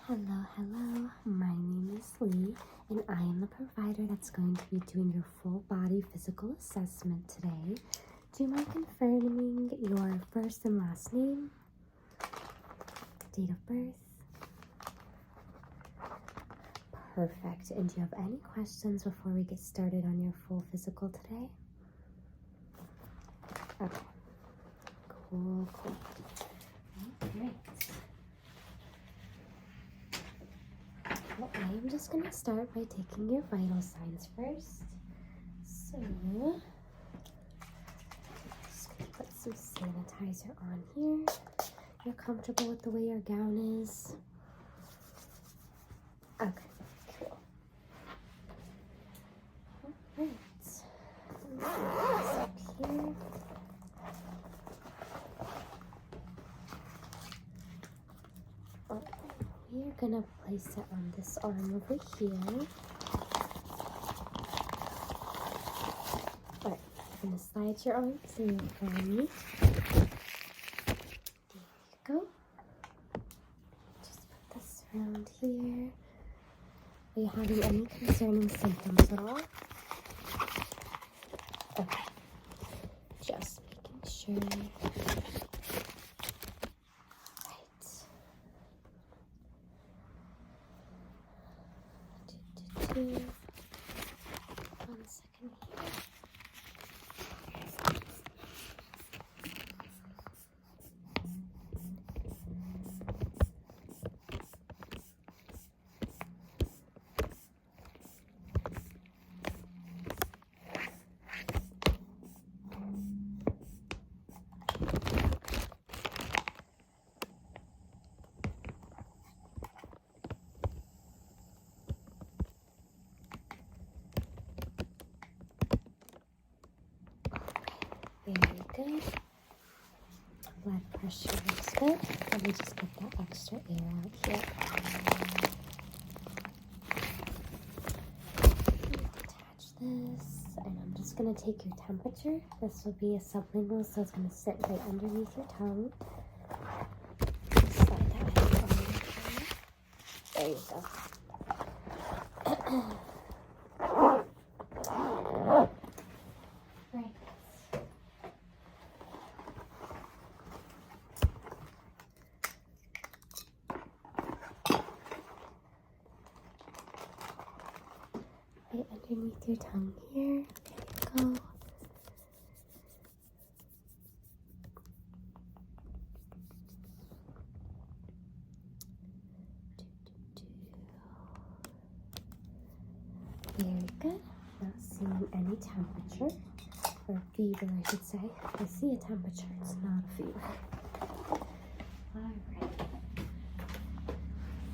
Hello, hello. My name is Lee, and I am the provider that's going to be doing your full body physical assessment today. Do you mind confirming your first and last name, date of birth? Perfect. And do you have any questions before we get started on your full physical today? Okay. Cool. All right. Well, I am just going to start by taking your vital signs first. So, just going to put some sanitizer on here. You're comfortable with the way your gown is? Okay, cool. All right. Let me put this up here. We're gonna place it on this arm over here. Alright, I'm gonna slide your arms in for me. There you go. Just put this around here. Are you having any concerning symptoms at all? Okay. Just making sure. One second here. Very good. Blood pressure looks good. Let me just get that extra air out here. Attach this, and I'm just going to take your temperature. This will be a sublingual, so it's going to sit right underneath your tongue. Slide that out on your tongue. There you go. Right underneath your tongue here. There you go. Very good. Not seeing any temperature, or fever, I should say. I see a temperature, it's not a fever. Alright.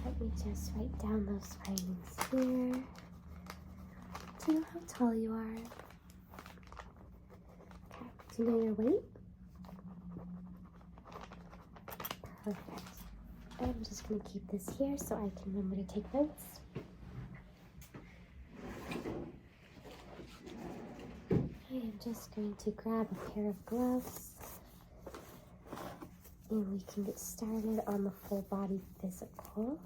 Let me just write down those findings here. Do you know how tall you are? Okay. Do you know your weight? Perfect. I'm just going to keep this here so I can remember to take notes. I am just going to grab a pair of gloves and we can get started on the full body physical.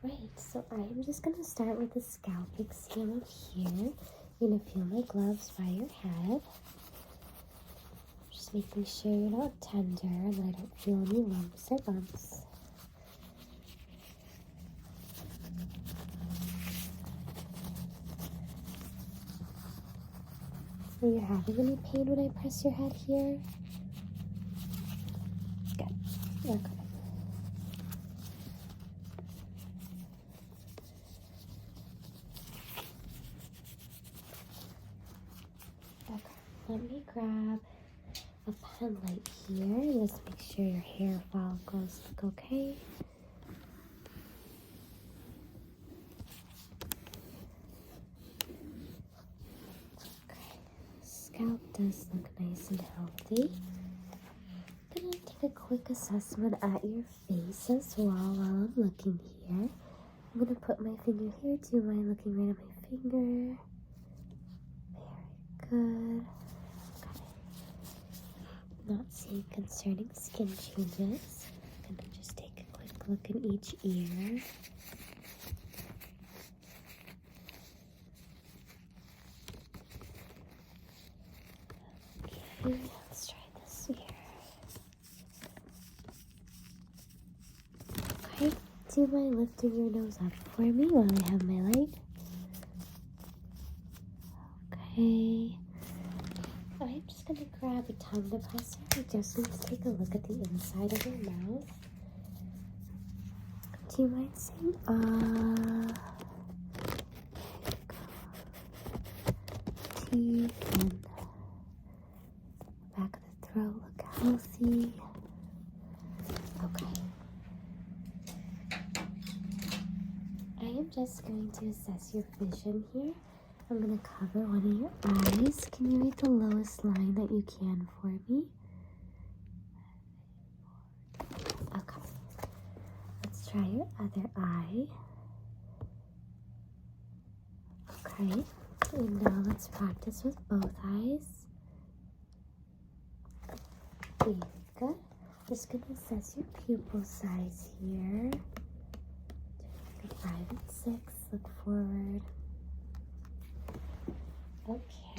Alright, so I am just going to start with a scalp exam up here. You're going to feel my gloves by your head. Just making sure you're not tender and that I don't feel any lumps or bumps. Are you having any pain when I press your head here? Good. Okay. Let me grab a pen light here. Just make sure your hair follicles look okay. Okay, scalp does look nice and healthy. I'm gonna take a quick quick assessment at your face as well while I'm looking here. I'm going to put my finger here. Do you mind looking right at my finger? Very good. Okay. Not seeing concerning skin changes. I'm going to just take a quick look in each ear. Okay, let's try this ear. Okay, do you mind lifting your nose up for me while I have my light? Okay. I'm just going to grab a tongue depressor. I just need to take a look at the inside of your mouth. Do you mind saying, teeth and back of the throat look healthy. Okay. I am just going to assess your vision here. I'm going to cover one of your eyes. Can you read the lowest line that you can for me? Okay. Let's try your other eye. Okay. And now let's practice with both eyes. Very good. Just going to assess your pupil size here. 5 and 6. Look forward. Okay.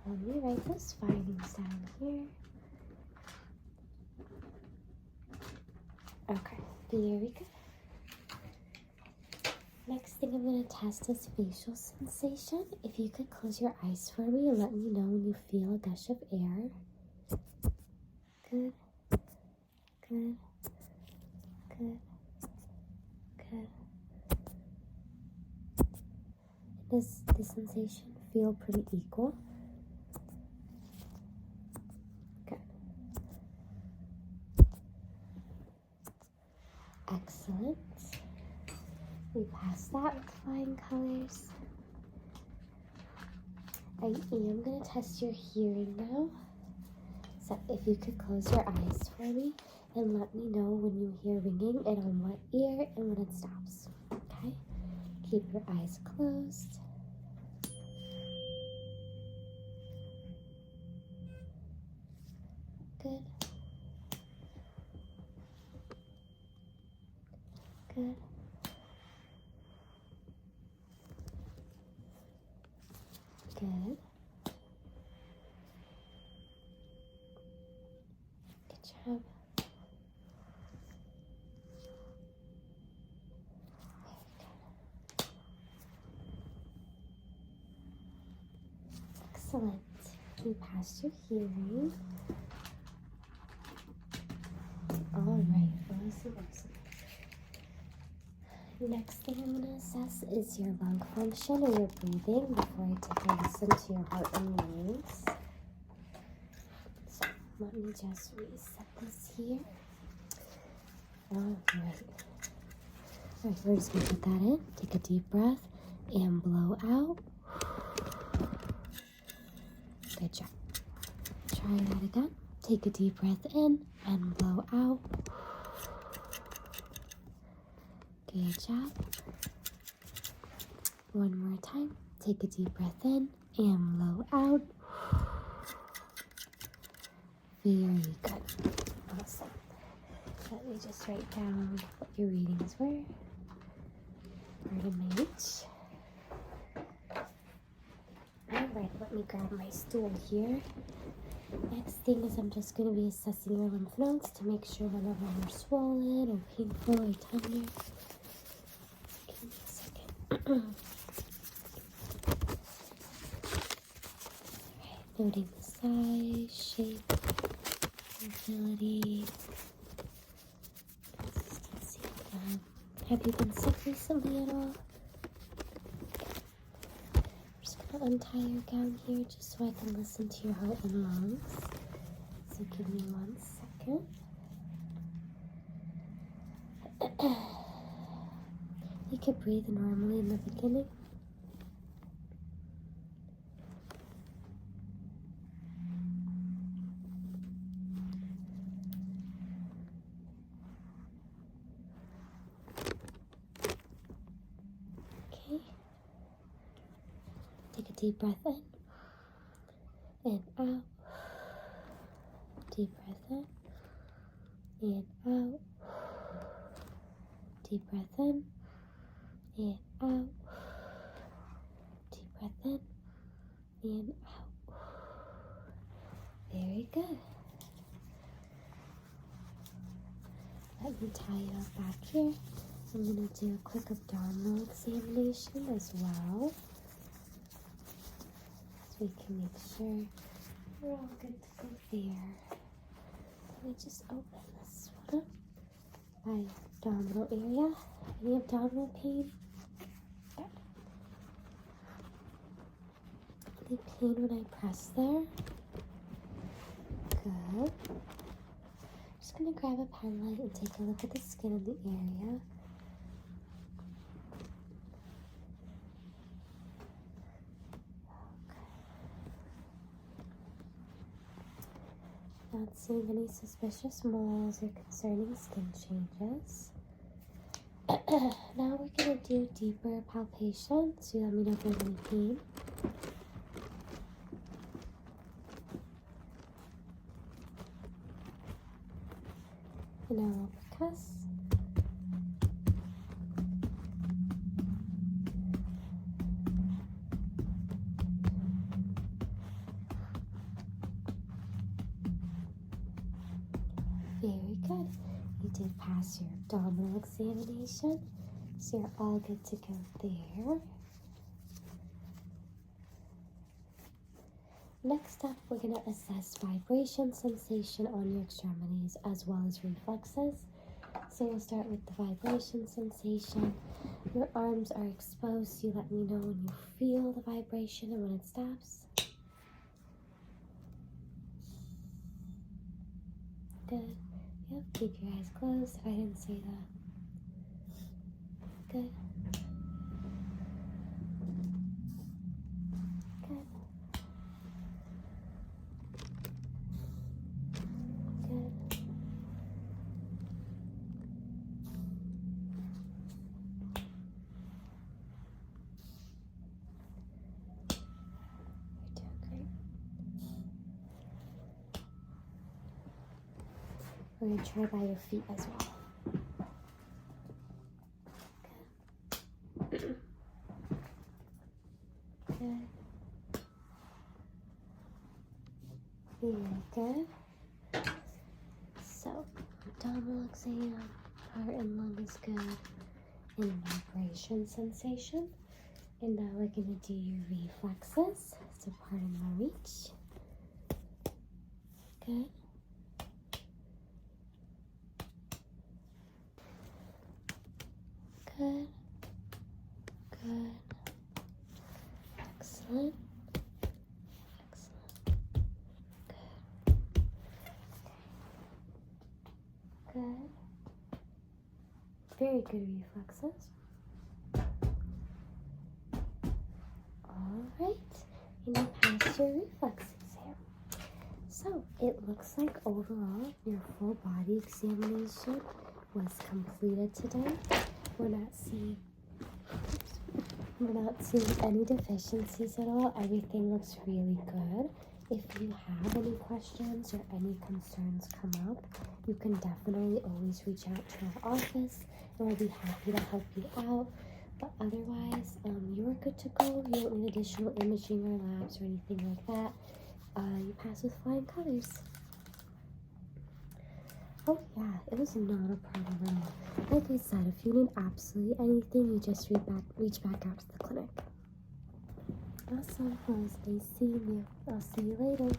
Let me write those findings down here. Okay. Very good. Next thing I'm going to test is facial sensation. If you could close your eyes for me and let me know when you feel a gush of air. Good. Good. Good. Good. Does the sensation feel pretty equal? Good. Excellent. We passed that with flying colors. I am going to test your hearing now. So if you could close your eyes for me and let me know when you hear ringing and on what ear and when it stops. Okay? Keep your eyes closed. Good. Good. Good. Good job. Excellent. You passed your hearing. All right. Next thing I'm going to assess is your lung function or your breathing before I take a listen to your heart and lungs. So let me just reset this here. All right. All right, we're just going to put that in. Take a deep breath and blow out. Good job. Try that again. Take a deep breath in and blow out. Good job. One more time. Take a deep breath in and blow out. Very good. Awesome. Let me just write down what your readings were. Pardon me. Alright, let me grab my stool here. Next thing is I'm just going to be assessing your lymph nodes to make sure none of them are swollen or painful or tender. Give me a second. Alright, noting the size, shape, mobility, consistency. Have you been sick recently at all? I'm going to untie your gown here just so I can listen to your heart and lungs. So give me 1 second. You could breathe normally in the beginning. Deep breath in and out. Deep breath in and out. Deep breath in and out. Deep breath in and out. Very good. Let me tie it up back here. I'm going to do a quick abdominal examination as well, so we can make sure we're all good to go there. Let me just open this one up. By abdominal area. Any abdominal pain? Good. Any pain when I press there? Good. Just going to grab a pen light and take a look at the skin of the area. Not seeing any suspicious moles or concerning skin changes. Now we're going to do deeper palpation, so let me know if there's any pain. And now we'll percuss. Very good. You did pass your abdominal examination, so you're all good to go there. Next up, we're going to assess vibration sensation on your extremities as well as reflexes. So we'll start with the vibration sensation. Your arms are exposed, so you let me know when you feel the vibration and when it stops. Good. Yep, keep your eyes closed if I didn't say that. Good. Good. Good. You're doing great. We're going to try by your feet as well. Good. Good. Very good. So, abdominal exam, heart and lung is good, and vibration sensation. And now we're going to do your reflexes. So, pardon my reach. Good. Good. Good. Excellent. Excellent. Good. Good. Very good reflexes. All right. And you passed your reflex exam. So it looks like overall your full body examination was completed today. We're not seeing any deficiencies at all. Everything looks really good. If you have any questions or any concerns come up, you can definitely always reach out to our office and we'll be happy to help you out. But otherwise, you're good to go. You don't need additional imaging or labs or anything like that. You pass with flying colors. Oh yeah, it was not a problem at all. Like I said, if you need absolutely anything, you just reach back out to the clinic. Awesome. Well, it was nice seeing you. I'll see you later.